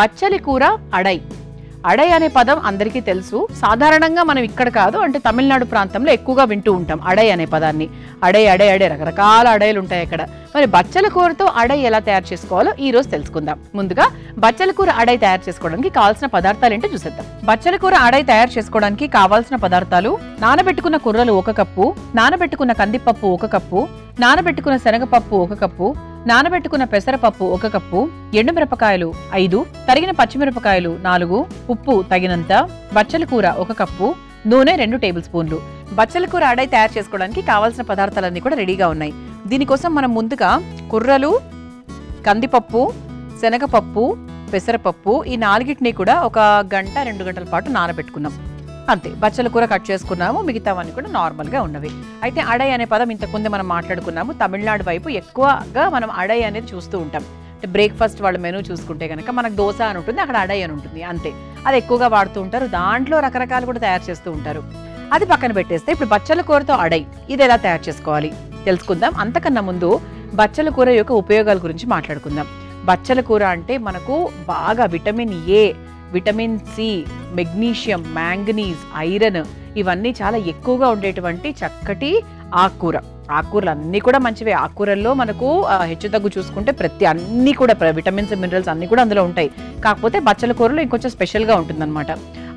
బచ్చలి కూర అడై. అడై అనే పదం అందరికీ తెలుసు. సాధారణంగా మనం ఇక్కడ కాదు అంటే తమిళనాడు ప్రాంతంలో ఎక్కువగా వింటూ ఉంటాం అడై అనే పదాన్ని. అడై అడై అడై రకరకాల అడైలు ఉంటాయి అక్కడ. మరి బచ్చల కూరతో అడై ఎలా తయారు చేసుకోవాలో ఈ రోజు తెలుసుకుందాం. ముందుగా బచ్చల కూర అడై తయారు చేసుకోవడానికి కావాల్సిన పదార్థాలు ఏంటో చూసేద్దాం. బచ్చల కూర అడై తయారు చేసుకోవడానికి కావాల్సిన పదార్థాలు: నానబెట్టుకున్న కుర్రలు 1 కప్పు, నానబెట్టుకున్న కందిపప్పు 1 కప్పు, నానబెట్టుకున్న శనగపప్పు 1 కప్పు, నానబెట్టుకున్న పెసరపప్పు 1 కప్పు, ఎండుమిరపకాయలు 5, తరిగిన పచ్చిమిరపకాయలు 4, ఉప్పు తగినంత, బచ్చల కూర 1 కప్పు, నూనె 2 టేబుల్ స్పూన్లు. బచ్చల కూర అడై తయారు చేసుకోవడానికి కావాల్సిన పదార్థాలన్నీ కూడా రెడీగా ఉన్నాయి. దీనికోసం మనం ముందుగా కుర్రలు, కందిపప్పు, శనగపప్పు, పెసరపప్పు ఈ 4టిని కూడా 1 గంట 2 గంటల పాటు నానబెట్టుకున్నాం. అంతే. బచ్చల కూర కట్ చేసుకున్నాము, మిగతావన్నీ కూడా నార్మల్గా ఉన్నవి. అయితే అడై అనే పదం ఇంతకుముందే మనం మాట్లాడుకున్నాము. తమిళనాడు వైపు ఎక్కువగా మనం అడై అనేది చూస్తూ ఉంటాం. అంటే బ్రేక్ఫాస్ట్ వాళ్ళ మెనూ చూసుకుంటే కనుక మనకు దోశ అని ఉంటుంది, అక్కడ అడై అని ఉంటుంది. అంతే. అది ఎక్కువగా వాడుతూ ఉంటారు. దాంట్లో రకరకాలు కూడా తయారు చేస్తూ ఉంటారు. అది పక్కన పెట్టేస్తే ఇప్పుడు బచ్చల కూరతో అడై ఇది ఎలా తయారు చేసుకోవాలి తెలుసుకుందాం. అంతకన్నా ముందు బచ్చల కూర యొక్క ఉపయోగాల గురించి మాట్లాడుకుందాం. బచ్చల కూర అంటే మనకు బాగా vitamin A, vitamin C, magnesium, manganese, iron ఇవన్నీ చాలా ఎక్కువగా ఉండేటువంటి చక్కటి ఆకుకూర. ఆకుకూరలు అన్నీ కూడా మంచివే. ఆకుకూరల్లో మనకు హెచ్చు తగ్గు చూసుకుంటే అన్నీ కూడా విటమిన్స్, మినరల్స్ అన్నీ కూడా అందులో ఉంటాయి. కాకపోతే బచ్చల కూరలో ఇంకొంచెం స్పెషల్గా ఉంటుందన్నమాట.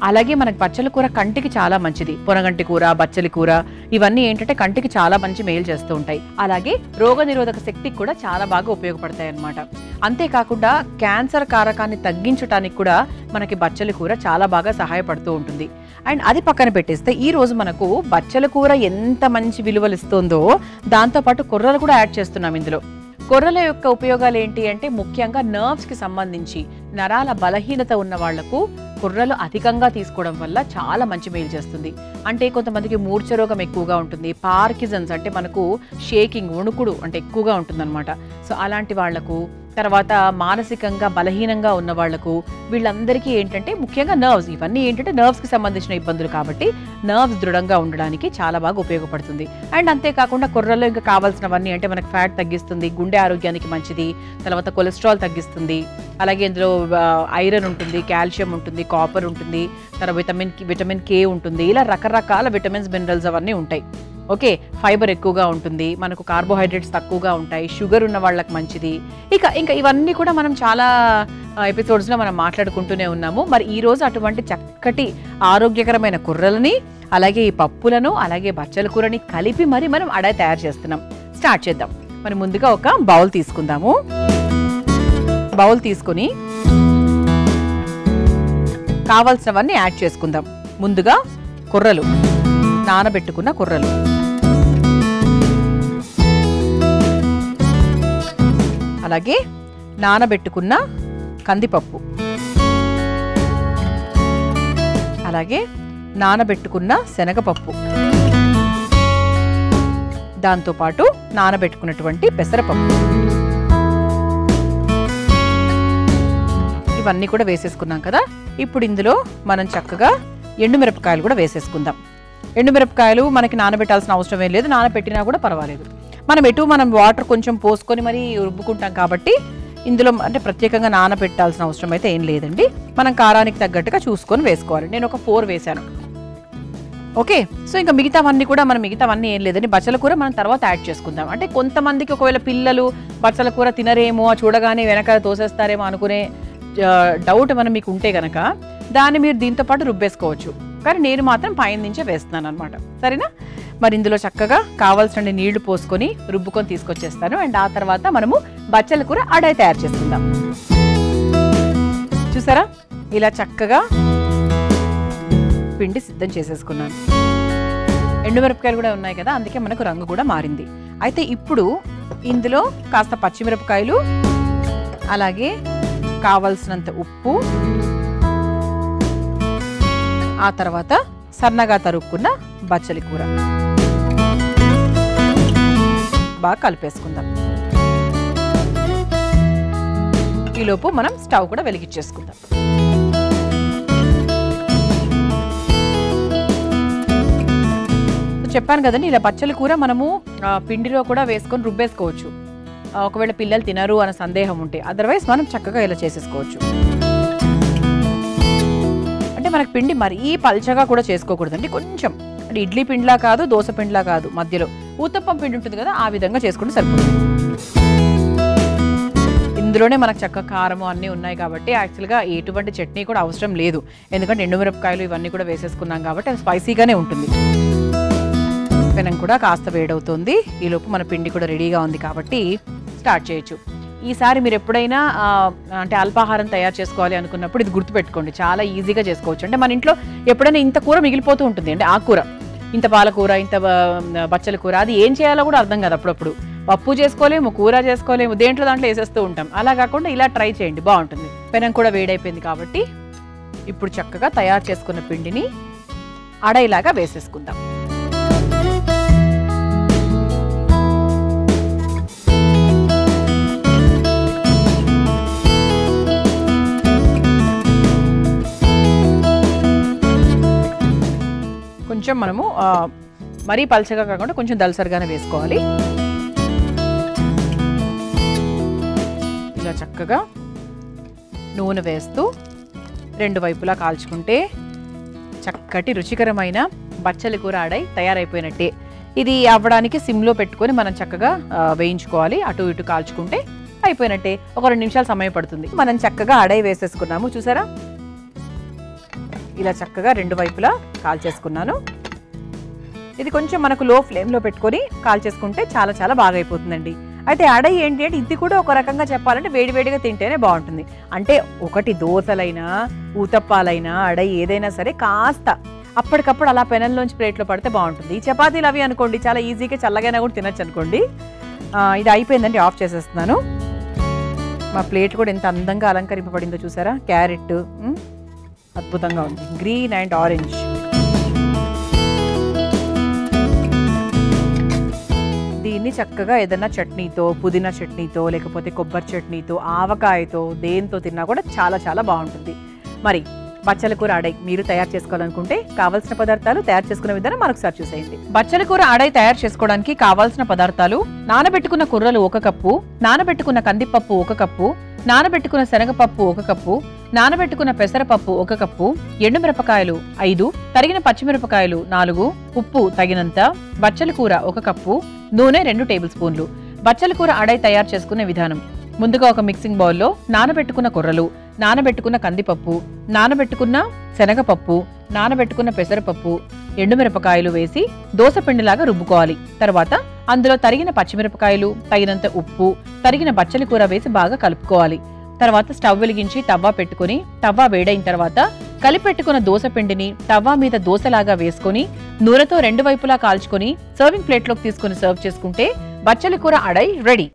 అలాగే మనకి బచ్చల కూర కంటికి చాలా మంచిది. పొనగంటి కూర, బచ్చలి కూర ఇవన్నీ ఏంటంటే కంటికి చాలా మంచి మేలు చేస్తూ ఉంటాయి. అలాగే రోగనిరోధక శక్తికి కూడా చాలా బాగా ఉపయోగపడతాయి అన్నమాట. అంతేకాకుండా క్యాన్సర్ కారకాన్ని తగ్గించడానికి కూడా మనకి బచ్చలి కూర చాలా బాగా సహాయపడుతూ ఉంటుంది. అండ్ అది పక్కన పెట్టేస్తే ఈ రోజు మనకు బచ్చల కూర ఎంత మంచి విలువలు ఇస్తుందో దాంతోపాటు కుర్రలు కూడా యాడ్ చేస్తున్నాం ఇందులో. కొర్రల యొక్క ఉపయోగాలు ఏంటి అంటే ముఖ్యంగా నర్వ్స్ కి సంబంధించి నరాల బలహీనత ఉన్న వాళ్లకు కుర్రలు అధికంగా తీసుకోవడం వల్ల చాలా మంచి మేలు చేస్తుంది. అంటే కొంతమందికి మూర్ఛ రోగం ఎక్కువగా ఉంటుంది, పార్కిన్సన్స్ అంటే మనకు షేకింగ్, వణుకుడు అంటే ఎక్కువగా ఉంటుందన్నమాట. సో అలాంటి వాళ్లకు, తర్వాత మానసికంగా బలహీనంగా ఉన్న వాళ్లకు, వీళ్ళందరికీ ఏంటంటే ముఖ్యంగా నర్వ్స్, ఇవన్నీ ఏంటంటే నర్వ్స్ కి సంబంధించిన ఇబ్బందులు కాబట్టి నర్వ్స్ దృఢంగా ఉండడానికి చాలా బాగా ఉపయోగపడుతుంది. అండ్ అంతేకాకుండా కుర్రల్లో ఇంకా కావాల్సినవన్నీ అంటే మనకు ఫ్యాట్ తగ్గిస్తుంది, గుండె ఆరోగ్యానికి మంచిది, తర్వాత కొలెస్ట్రాల్ తగ్గిస్తుంది, అలాగే ఇందులో ఐరన్ ఉంటుంది, కాల్షియం ఉంటుంది, కాపర్ ఉంటుంది, తర్వాత విటమిన్ కే ఉంటుంది. ఇలా రకరకాల విటమిన్స్, మినరల్స్ అవన్నీ ఉంటాయి. ఓకే. ఫైబర్ ఎక్కువగా ఉంటుంది, మనకు కార్బోహైడ్రేట్స్ తక్కువగా ఉంటాయి, షుగర్ ఉన్న వాళ్ళకి మంచిది. ఇంకా ఇవన్నీ కూడా మనం చాలా ఎపిసోడ్స్లో మనం మాట్లాడుకుంటూనే ఉన్నాము. మరి ఈ రోజు అటువంటి చక్కటి ఆరోగ్యకరమైన కుర్రలని, అలాగే ఈ పప్పులను, అలాగే బచ్చల కూరని కలిపి మరి మనం అడై తయారు చేస్తున్నాం. స్టార్ట్ చేద్దాం. మరి ముందుగా ఒక బౌల్ తీసుకుందాము. బౌల్ తీసుకొని కావాల్సినవన్నీ యాడ్ చేసుకుందాం. ముందుగా కుర్రలు, నానబెట్టుకున్న కుర్రలు, అలాగే నానబెట్టుకున్న కందిపప్పు, అలాగే నానబెట్టుకున్న శనగపప్పు, దాంతోపాటు నానబెట్టుకున్నటువంటి పెసరపప్పు, ఇవన్నీ కూడా వేసేసుకున్నాం కదా. ఇప్పుడు ఇందులో మనం చక్కగా ఎండుమిరపకాయలు కూడా వేసేసుకుందాం. ఎండుమిరపకాయలు మనకి నానబెట్టాల్సిన అవసరం ఏం లేదు, నానబెట్టినా కూడా పర్వాలేదు. మనం వాటర్ కొంచెం పోసుకొని మరి రుబ్బుకుంటాం కాబట్టి ఇందులో అంటే ప్రత్యేకంగా నానబెట్టాల్సిన అవసరం అయితే ఏం లేదండి. మనం కారానికి తగ్గట్టుగా చూసుకొని వేసుకోవాలి. నేను ఒక 4 వేసాను. ఓకే. సో ఇంకా మిగతావన్నీ కూడా మిగతావన్నీ ఏం లేదండి. బచ్చల కూర మనం తర్వాత యాడ్ చేసుకుందాం. అంటే కొంతమందికి ఒకవేళ పిల్లలు బచ్చల కూర తినరేమో, చూడగానే వెనకాల తోసేస్తారేమో అనుకునే డౌట్ మీకు ఉంటే కనుక దాన్ని మీరు దీంతో పాటు రుబ్బేసుకోవచ్చు. కానీ నేను మాత్రం పైన నుంచే వేస్తున్నాను అనమాట. సరేనా? మరి ఇందులో చక్కగా కావాల్సిన నీళ్లు పోసుకొని రుబ్బుకొని తీసుకొచ్చేస్తాను. అండ్ ఆ తర్వాత మనము బచ్చల కూర అడై తయారు చేసుకుందాం. చూసారా? ఇలా చక్కగా పిండి సిద్ధం చేసేసుకున్నాను. ఎండుమిరపకాయలు కూడా ఉన్నాయి కదా, అందుకే మనకు రంగు కూడా మారింది. అయితే ఇప్పుడు ఇందులో కాస్త పచ్చిమిరపకాయలు, అలాగే కావలసినంత ఉప్పు, ఆ తర్వాత సన్నగా తరుక్కున్న బచ్చలి కూర బాగా కలిపేసుకుందాం. ఈలోపు మనం స్టవ్ కూడా వెలిగించేసుకుందాం. చెప్పాను కదండి, ఇలా బచ్చలి కూర మనము పిండిలో కూడా వేసుకొని రుబ్బేసుకోవచ్చు. ఒకవేళ పిల్లలు తినరు అన్న సందేహం ఉంటే, అదర్వైజ్ మనం చక్కగా ఇలా చేసేసుకోవచ్చు. మనకు పిండి మరీ పల్చగా కూడా చేసుకోకూడదండి, కొంచెం అంటే ఇడ్లీ పిండిలా కాదు, దోశ పిండిలా కాదు, మధ్యలో ఊతప్పం పిండి ఉంటుంది కదా, ఆ విధంగా చేసుకుంటే సరిపోతుంది. ఇందులోనే మనకు చక్కగా కారము అన్నీ ఉన్నాయి కాబట్టి యాక్చువల్గా ఎటువంటి చట్నీ కూడా అవసరం లేదు, ఎందుకంటే ఎండుమిరపకాయలు ఇవన్నీ కూడా వేసేసుకున్నాం కాబట్టి అది స్పైసీగానే ఉంటుంది. పెనం కూడా కాస్త వేడవుతుంది, ఈలోపు మన పిండి కూడా రెడీగా ఉంది కాబట్టి స్టార్ట్ చేయొచ్చు. ఈసారి మీరు ఎప్పుడైనా అంటే అల్పాహారం తయారు చేసుకోవాలి అనుకున్నప్పుడు ఇది గుర్తుపెట్టుకోండి, చాలా ఈజీగా చేసుకోవచ్చు. అంటే మన ఇంట్లో ఎప్పుడైనా ఇంత కూర మిగిలిపోతూ ఉంటుంది, అంటే ఆకుకూర, ఇంత పాలకూర, ఇంత బచ్చల కూర, అది ఏం చేయాలో కూడా అర్థం కాదు. అప్పుడప్పుడు పప్పు చేసుకోలేము, కూర చేసుకోలేము, దేంట్లో దాంట్లో వేసేస్తూ ఉంటాం. అలా కాకుండా ఇలా ట్రై చేయండి, బాగుంటుంది. పెనం కూడా వేడైపోయింది కాబట్టి ఇప్పుడు చక్కగా తయారు చేసుకున్న పిండిని అడైలాగా వేసేసుకుందాం. కొంచెం మనము మరీ పల్చగా కాకుండా కొంచెం దలసరిగానే వేసుకోవాలి. ఇలా చక్కగా నూనె వేస్తూ రెండు వైపులా కాల్చుకుంటే చక్కటి రుచికరమైన బచ్చలి కూర అడై తయారైపోయినట్టే. ఇది అవ్వడానికి సిమ్లో పెట్టుకొని మనం చక్కగా వేయించుకోవాలి, అటు ఇటు కాల్చుకుంటే అయిపోయినట్టే. ఒక 2 నిమిషాలు సమయం పడుతుంది. మనం చక్కగా అడై వేసేసుకున్నాము, చూసారా? ఇలా చక్కగా రెండు వైపులా కాల్చేసుకున్నాను. ఇది కొంచెం మనకు లో ఫ్లేమ్లో పెట్టుకొని కాల్చేసుకుంటే చాలా చాలా బాగా అయిపోతుందండి. అయితే అడై ఏంటి అంటే ఇది కూడా ఒక రకంగా చెప్పాలంటే వేడివేడిగా తింటేనే బాగుంటుంది. అంటే ఒకటి దోశలైనా ఊతప్పాలైనా అడై ఏదైనా సరే కాస్త అప్పటికప్పుడు అలా పెనంలోంచి ప్లేట్లో పడితే బాగుంటుంది. ఈ చపాతీలు అవి అనుకోండి చాలా ఈజీగా చల్లగైనా కూడా తినచ్చు అనుకోండి. ఇది అయిపోయిందండి, ఆఫ్ చేసేస్తున్నాను. మా ప్లేట్ కూడా ఎంత అందంగా అలంకరింపబడిందో చూసారా? క్యారెట్ అద్భుతంగా ఉంది, గ్రీన్ అండ్ ఆరెంజ్. దీన్ని చక్కగా ఏదైనా చట్నీతో, పుదీనా చట్నీతో, లేకపోతే కొబ్బరి చట్నీతో, ఆవకాయతో, దేంతో తిన్నా కూడా చాలా చాలా బాగుంటుంది. మరి బచ్చల కూర అడై మీరు తయారు చేసుకోవాలనుకుంటే కావాల్సిన పదార్థాలు, తయారు చేసుకునే విధానం మరొకసారి చూసేయండి. బచ్చల కూర అడై తయారు చేసుకోవడానికి కావాల్సిన పదార్థాలు: నానబెట్టుకున్న కుర్రలు 1 కప్పు, నానబెట్టుకున్న కందిపప్పు 1 కప్పు, నానబెట్టుకున్న శనగపప్పు 1 కప్పు, నానబెట్టుకున్న పెసరపప్పు 1 కప్పు, ఎండుమిరపకాయలు 5, తరిగిన పచ్చిమిరపకాయలు 4, ఉప్పు తగినంత, బచ్చల కూర 1 కప్పు, నూనె 2 టేబుల్ స్పూన్లు. బచ్చల కూర అడై తయారు చేసుకునే విధానం: ముందుగా ఒక మిక్సింగ్ బౌల్లో నానబెట్టుకున్న కుర్రలు, నానబెట్టుకున్న కందిపప్పు, నానబెట్టుకున్న శనగపప్పు, నానబెట్టుకున్న పెసరపప్పు, ఎండుమిరపకాయలు వేసి దోశ పిండిలాగా రుబ్బుకోవాలి. తర్వాత అందులో తరిగిన పచ్చిమిరపకాయలు, తగినంత ఉప్పు, తరిగిన బచ్చలి కూర వేసి బాగా కలుపుకోవాలి. తర్వాత స్టవ్ వెలిగించి తవ్వ పెట్టుకుని, తవ్వ వేడైన తర్వాత కలిపెట్టుకున్న దోశ పిండిని తవ్వ మీద దోశలాగా వేసుకుని నూనెతో 2 వైపులా కాల్చుకొని సర్వింగ్ ప్లేట్లోకి తీసుకుని సర్వ్ చేసుకుంటే బచ్చలి కూర అడై రెడీ.